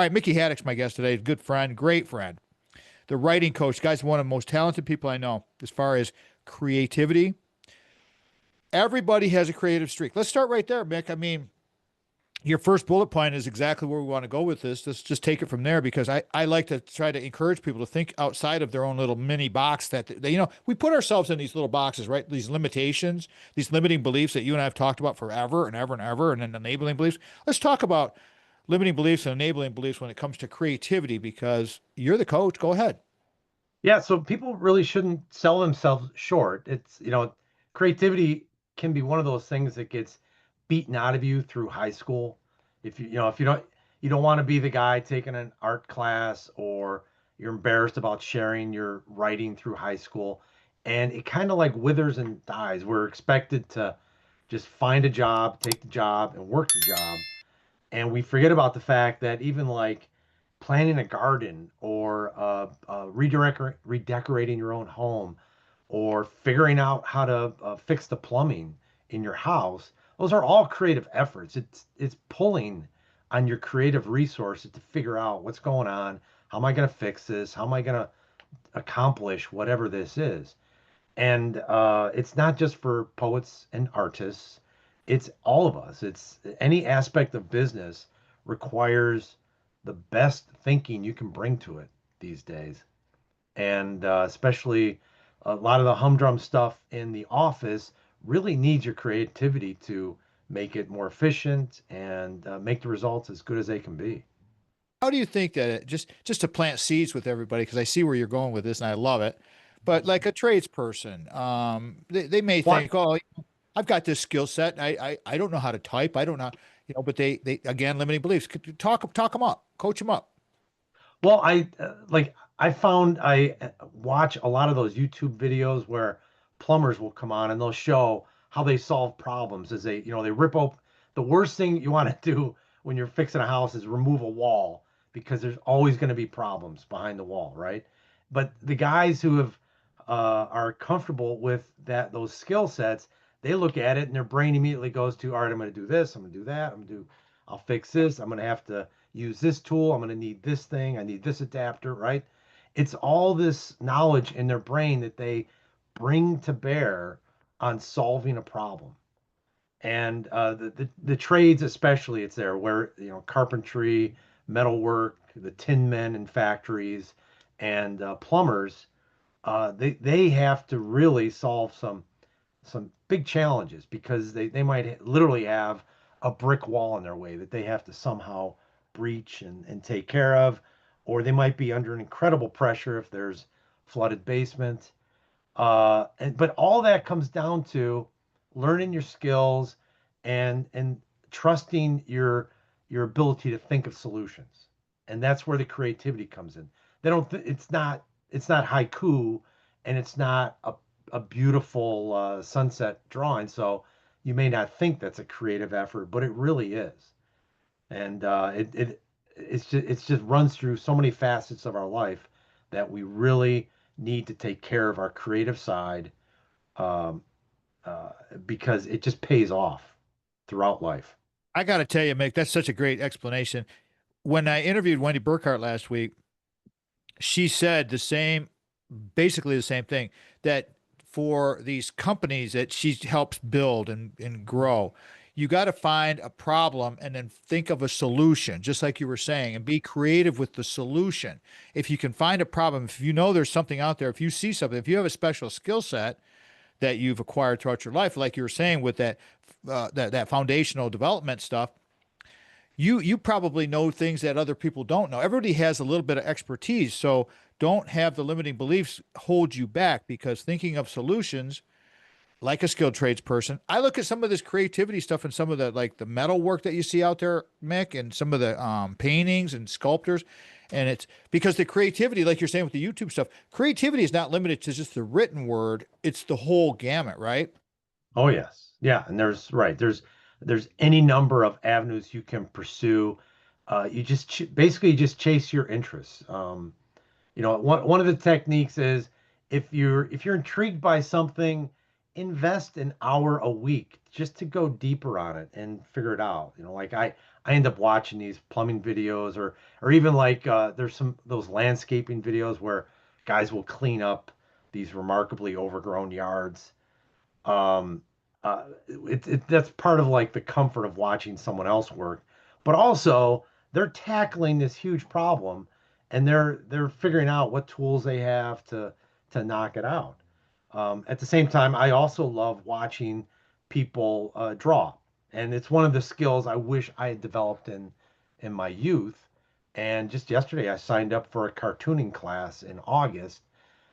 All right, Mickey Haddock's my guest today. Good friend, great friend. The writing coach, guy's one of the most talented people I know as far as creativity. Everybody has a creative streak. Let's start right there, Mick. I mean, your first bullet point is exactly where we want to go with this. Let's just take it from there because I like to try to encourage people to think outside of their own little mini box that we put ourselves in these little boxes, right? These limitations, these limiting beliefs that you and I have talked about forever and ever and ever, and then enabling beliefs. Let's talk about limiting beliefs and enabling beliefs when it comes to creativity because you're the coach. Go ahead. Yeah, so people really shouldn't sell themselves short. Creativity can be one of those things that gets beaten out of you through high school. If you don't want to be the guy taking an art class or you're embarrassed about sharing your writing through high school, and it kind of like withers and dies. We're expected to just find a job, take the job, and work the job. And we forget about the fact that even like planting a garden or redecorating your own home or figuring out how to fix the plumbing in your house, those are all creative efforts. It's pulling on your creative resources to figure out what's going on. How am I going to fix this? How am I going to accomplish whatever this is? And it's not just for poets and artists, it's all of us. It's any aspect of business requires the best thinking you can bring to it these days. And especially a lot of the humdrum stuff in the office really needs your creativity to make it more efficient and make the results as good as they can be. How do you think that just to plant seeds with everybody, because I see where you're going with this and I love it, but like a tradesperson, they may What? think, oh, I've got this skill set. I don't know how to type. I don't know, but they again, limiting beliefs. Talk them up, coach them up. Well, I found I watch a lot of those YouTube videos where plumbers will come on and they'll show how they solve problems as they rip open. The worst thing you want to do when you're fixing a house is remove a wall because there's always going to be problems behind the wall, right? But the guys who are comfortable with those skill sets, they look at it and their brain immediately goes to, all right, I'm going to do this, I'm going to do that, I'll fix this, I'm going to have to use this tool. I'm going to need this thing. I need this adapter, right? It's all this knowledge in their brain that they bring to bear on solving a problem. And the trades, especially, it's there where, carpentry, metalwork, the tin men in factories, and plumbers, they have to really solve some big challenges because they might literally have a brick wall in their way that they have to somehow breach and take care of, or they might be under an incredible pressure if there's flooded basement. But all that comes down to learning your skills and trusting your ability to think of solutions. And that's where the creativity comes in. They don't. It's not haiku, and it's not a beautiful sunset drawing. So you may not think that's a creative effort, but it really is. And it's just runs through so many facets of our life that we really need to take care of our creative side um, uh, because it just pays off throughout life. I got to tell you, Mick, that's such a great explanation. When I interviewed Wendy Burkhart last week, she said basically the same thing, that for these companies that she helps build and grow, you got to find a problem and then think of a solution, just like you were saying, and be creative with the solution. If you can find a problem, if you know there's something out there, if you see something, if you have a special skill set that you've acquired throughout your life, like you were saying with that foundational development stuff, you probably know things that other people don't know. Everybody has a little bit of expertise, so don't have the limiting beliefs hold you back because thinking of solutions like a skilled tradesperson. I look at some of this creativity stuff and some of the like the metal work that you see out there, Mick, and some of the paintings and sculptors. And it's because the creativity, like you're saying with the YouTube stuff, creativity is not limited to just the written word. It's the whole gamut, right? Oh yes, yeah, and there's any number of avenues you can pursue. You just basically just chase your interests. One of the techniques is if you're intrigued by something, invest an hour a week just to go deeper on it and figure it out. Like I end up watching these plumbing videos, or even like there's some those landscaping videos where guys will clean up these remarkably overgrown yards. um that's part of like the comfort of watching someone else work, but also they're tackling this huge problem, and they're figuring out what tools they have to knock it out. At the same time, I also love watching people draw, and it's one of the skills I wish I had developed in my youth. And just yesterday I signed up for a cartooning class in August,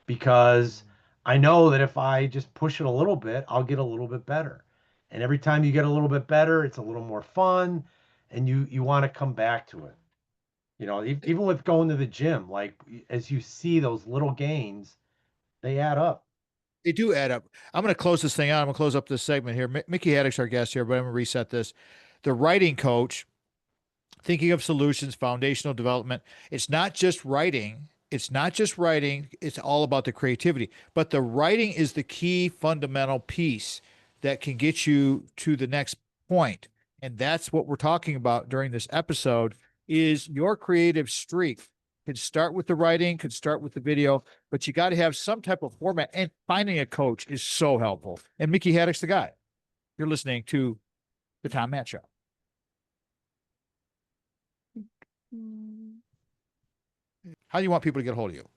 because I know that if I just push it a little bit, I'll get a little bit better. And every time you get a little bit better, it's a little more fun, and you want to come back to it. Even with going to the gym, like as you see those little gains, they add up. They do add up. I'm going to close this thing out. I'm going to close up this segment here. Mickey Haddock's our guest here, but I'm going to reset this. The writing coach, thinking of solutions, foundational development. It's not just writing. It's not just writing. It's all about the creativity. But the writing is the key fundamental piece that can get you to the next point. And that's what we're talking about during this episode is your creative streak. Could start with the writing, could start with the video, but you got to have some type of format. And finding a coach is so helpful. And Mickey Haddock's the guy. You're listening to the Tom Matt Show. How do you want people to get a hold of you?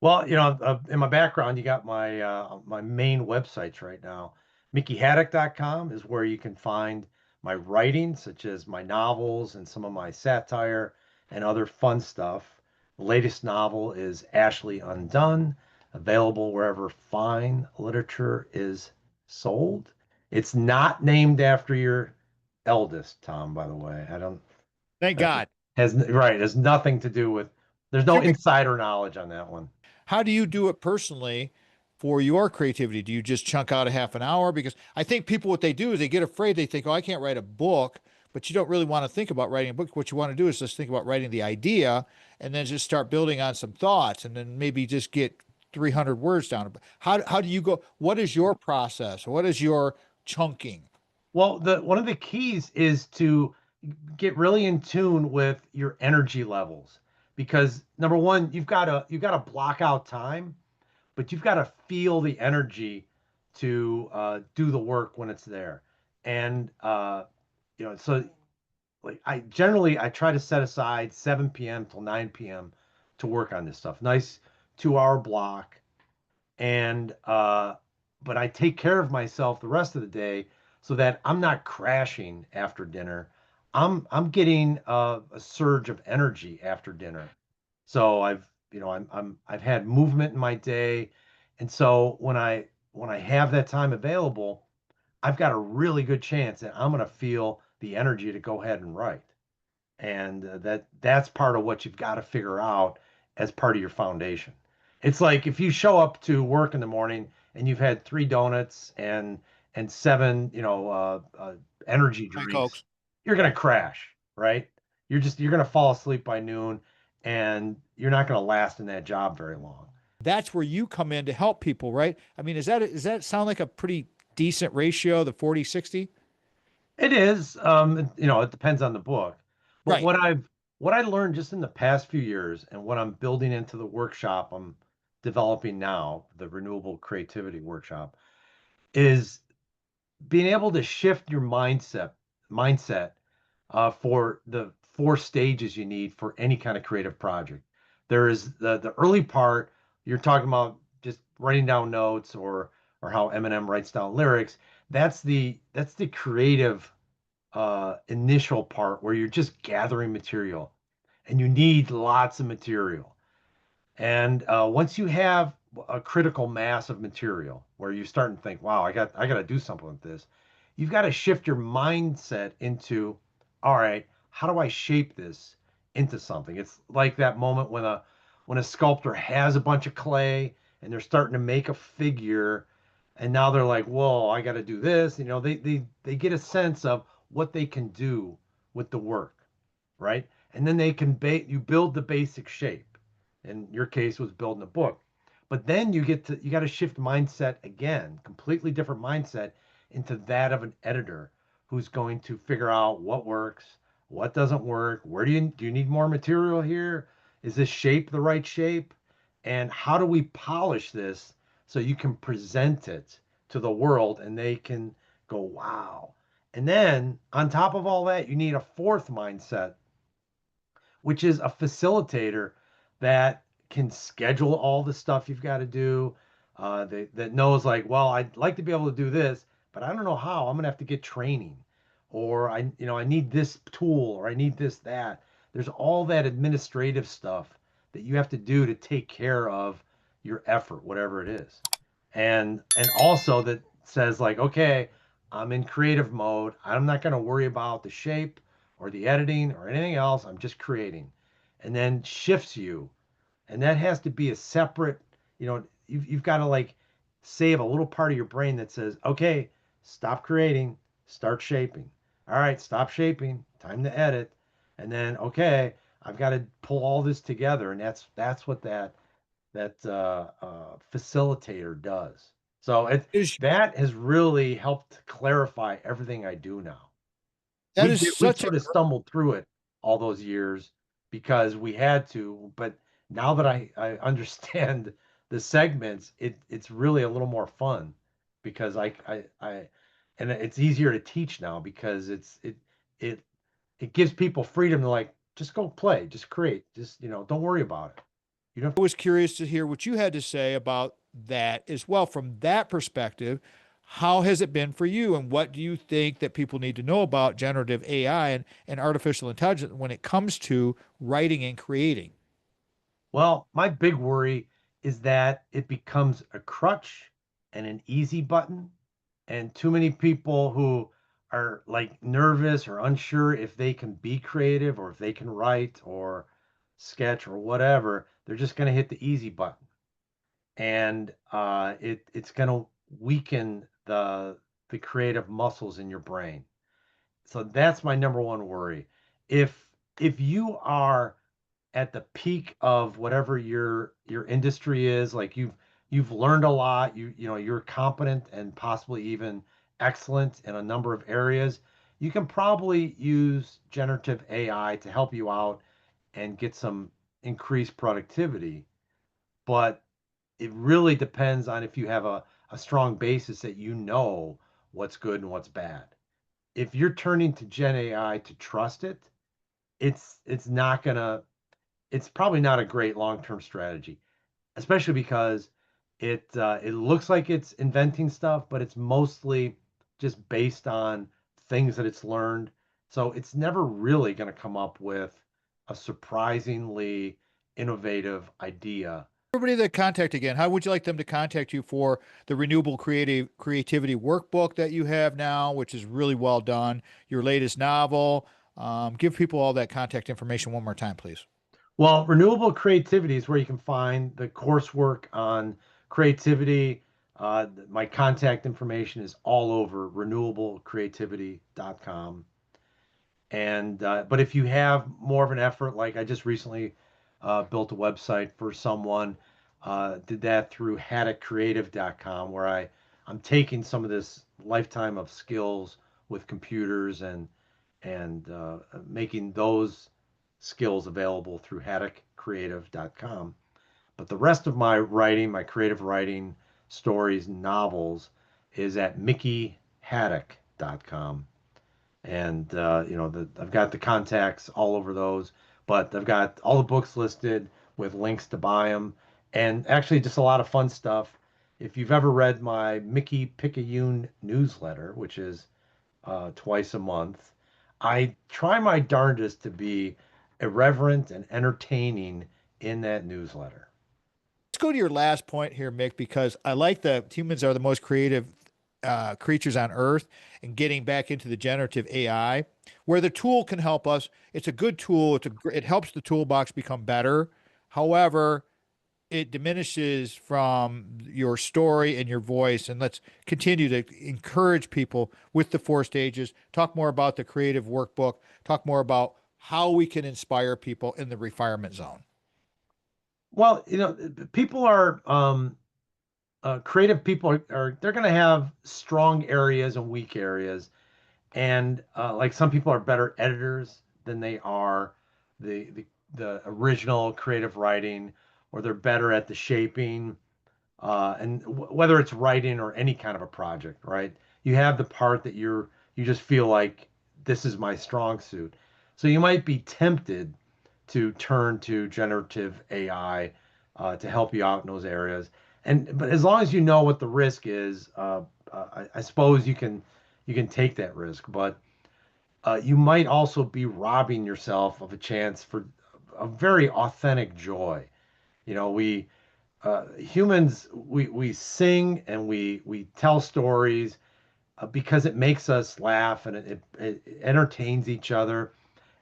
Well, in my background, you got my main websites right now. MickeyHaddock.com is where you can find my writing, such as my novels and some of my satire and other fun stuff. The latest novel is Ashley Undone, available wherever fine literature is sold. It's not named after your eldest, Tom, by the way. I don't Thank God. has nothing to do with, there's no insider knowledge on that one. How do you do it personally for your creativity? Do you just chunk out a half an hour? Because I think people, what they do is they get afraid. They think, oh, I can't write a book, but you don't really want to think about writing a book. What you want to do is just think about writing the idea and then just start building on some thoughts and then maybe just get 300 words down. How do you go? What is your process? What is your chunking? Well, the one of the keys is to get really in tune with your energy levels, because number one, you've got to block out time, but you've got to feel the energy to do the work when it's there. And so like I try to set aside 7 p.m. till 9 p.m. to work on this stuff. Nice 2 hour block. And but I take care of myself the rest of the day so that I'm not crashing after dinner. I'm getting a surge of energy after dinner. So I've had movement in my day, and so when I have that time available, I've got a really good chance that I'm going to feel the energy to go ahead and write. And that's part of what you've got to figure out as part of your foundation. It's like if you show up to work in the morning and you've had 3 donuts and seven energy Hi, drinks, folks. you're gonna crash, right? You're gonna fall asleep by noon, and you're not gonna last in that job very long. That's where you come in to help people, right? I mean, does that sound like a pretty decent ratio, the 40/60? It is, it depends on the book. But Right. what I learned just in the past few years, and what I'm building into the workshop I'm developing now, the Renewable Creativity workshop, is being able to shift your mindset for the 4 stages you need for any kind of creative project. There is the early part. You're talking about just writing down notes, or how Eminem writes down lyrics. That's the creative initial part where you're just gathering material, and you need lots of material. And once you have a critical mass of material where you start to think, wow, I got to do something with this, you've got to shift your mindset into, all right, how do I shape this into something? It's like that moment when a sculptor has a bunch of clay and they're starting to make a figure, and now they're like, whoa, I got to do this. They get a sense of what they can do with the work, right? And then you build the basic shape. In your case was building a book. But then you got to shift mindset again, completely different mindset, into that of an editor who's going to figure out what works, What doesn't work? Where do you need more material here? Is this shape the right shape? And how do we polish this so you can present it to the world and they can go, wow. And then on top of all that, you need a fourth mindset, which is a facilitator that can schedule all the stuff you've got to do. That knows like, well, I'd like to be able to do this, but I don't know how. I'm gonna have to get training, or I need this tool, or I need this that. There's all that administrative stuff that you have to do to take care of your effort, whatever it is, and also that says like, okay, I'm in creative mode. I'm not gonna worry about the shape or the editing or anything else. I'm just creating, and then shifts you. And that has to be a separate, you've got to like save a little part of your brain that says, okay, stop creating, start shaping. All right, stop shaping, time to edit. And then, okay, I've got to pull all this together. And that's what that facilitator does. So Is that has really helped clarify everything I do now. that we is did we such a sort of stumbled through it all those years because we had to, but now that I understand the segments, it's really a little more fun because I and it's easier to teach now because it it gives people freedom to like just go play, just create, just don't worry about it. You don't. I was curious to hear what you had to say about that as well. From that perspective, how has it been for you? And what do you think that people need to know about generative AI and artificial intelligence when it comes to writing and creating? Well, my big worry is that it becomes a crutch and an easy button, and too many people who are like nervous or unsure if they can be creative or if they can write or sketch or whatever, they're just going to hit the easy button, and it's going to weaken the creative muscles in your brain. So that's my number one worry. If if you are at the peak of whatever your industry is, like you've learned a lot, you're competent and possibly even excellent in a number of areas, you can probably use generative AI to help you out and get some increased productivity. But it really depends on if you have a strong basis that you know what's good and what's bad. If you're turning to Gen AI to trust it, it's not gonna it's probably not a great long-term strategy, especially because it looks like it's inventing stuff, but it's mostly just based on things that it's learned. So it's never really going to come up with a surprisingly innovative idea. Everybody that contact again, how would you like them to contact you for the Renewable Creativity workbook that you have now, which is really well done, your latest novel? Give people all that contact information one more time, please. Well, Renewable Creativity is where you can find the coursework on creativity. My contact information is all over renewablecreativity.com. And but if you have more of an effort, like I just recently built a website for someone, did that through haddickcreative.com, where I'm taking some of this lifetime of skills with computers and making those skills available through haddickcreative.com. But the rest of my writing, my creative writing, stories, novels, is at mickeyhaddick.com. And I've got the contacts all over those, but I've got all the books listed with links to buy them, and actually just a lot of fun stuff. If you've ever read my Mickey Picayune newsletter, which is twice a month, I try my darndest to be irreverent and entertaining in that newsletter. Let's go to your last point here, Mick, because I like that humans are the most creative creatures on earth and getting back into the generative AI, where the tool can help us. It's a good tool. It helps the toolbox become better. However, it diminishes from your story and your voice. And let's continue to encourage people with the four stages. Talk more about the creative workbook. Talk more about how we can inspire people in the refinement zone. Well, people are creative people are they're going to have strong areas and weak areas. And like some people are better editors than they are the original creative writing, or they're better at the shaping, and whether it's writing or any kind of a project, right? You have the part that you just feel like this is my strong suit. So you might be tempted to turn to generative AI to help you out in those areas. And but as long as you know what the risk is, I suppose you can take that risk. But you might also be robbing yourself of a chance for a very authentic joy. You know, we humans we sing and we tell stories because it makes us laugh and it entertains each other,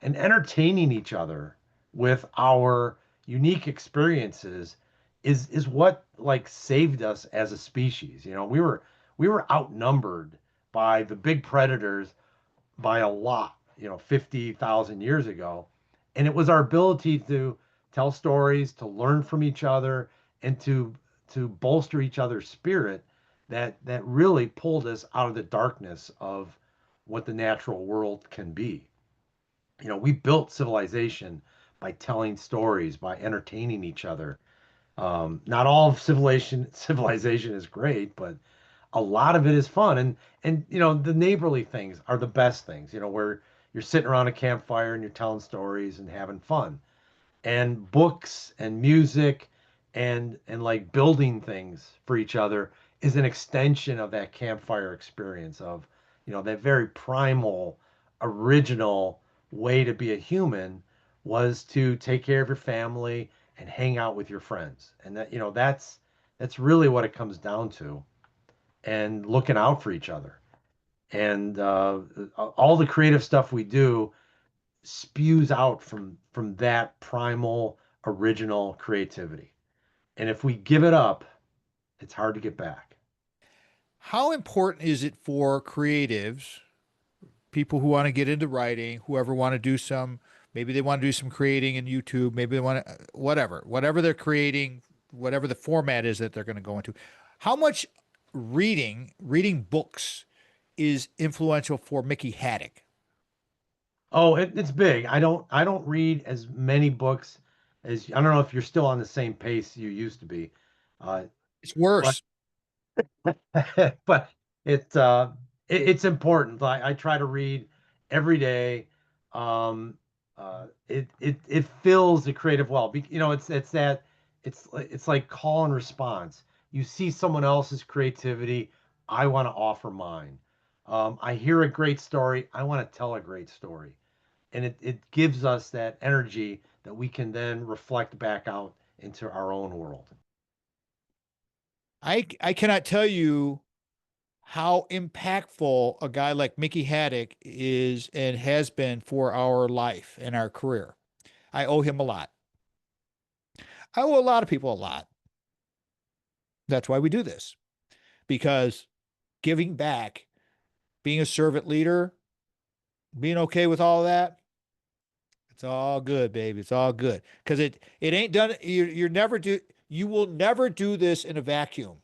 and entertaining each other with our unique experiences is what like saved us as a species. You know, we were outnumbered by the big predators by a lot, 50,000 years ago. And it was our ability to tell stories, to learn from each other, and to bolster each other's spirit that really pulled us out of the darkness of what the natural world can be. We built civilization by telling stories, by entertaining each other. Not all of civilization is great, but a lot of it is fun. And the neighborly things are the best things, where you're sitting around a campfire and you're telling stories and having fun. And books and music and like building things for each other is an extension of that campfire experience of, that very primal, original way to be a human was to take care of your family and hang out with your friends. And that's really what it comes down to, and looking out for each other. And all the creative stuff we do spews out from that primal, original creativity. And if we give it up, it's hard to get back. How important is it for creatives, people who want to get into writing, whoever want to do some, maybe they want to do some creating in YouTube, maybe they want to, whatever they're creating, whatever the format is that they're going to go into. How much reading books is influential for Mickey Haddick? Oh, it's big. I don't read as many books as I don't know if you're still on the same pace you used to be. Uh, It's but worse. but it's important. I try to read every day. Um, it fills the creative well. It's like call and response. You see someone else's creativity, I want to offer mine. I hear a great story, I want to tell a great story, and it gives us that energy that we can then reflect back out into our own world. I cannot tell you how impactful a guy like Mickey Haddick is and has been for our life and our career. I owe him a lot. I owe a lot of people a lot. That's why we do this, because giving back, being a servant leader, being okay with all of that, it's all good, baby. It's all good. Because it ain't done. You will never do this in a vacuum.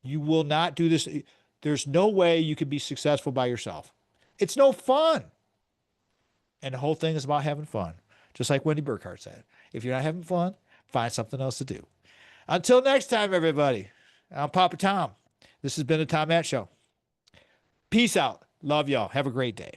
You will not do this. There's no way you can be successful by yourself. It's no fun. And the whole thing is about having fun. Just like Wendy Burkhardt said. If you're not having fun, find something else to do. Until next time, everybody, I'm Papa Tom. This has been the Tom Matt Show. Peace out. Love y'all. Have a great day.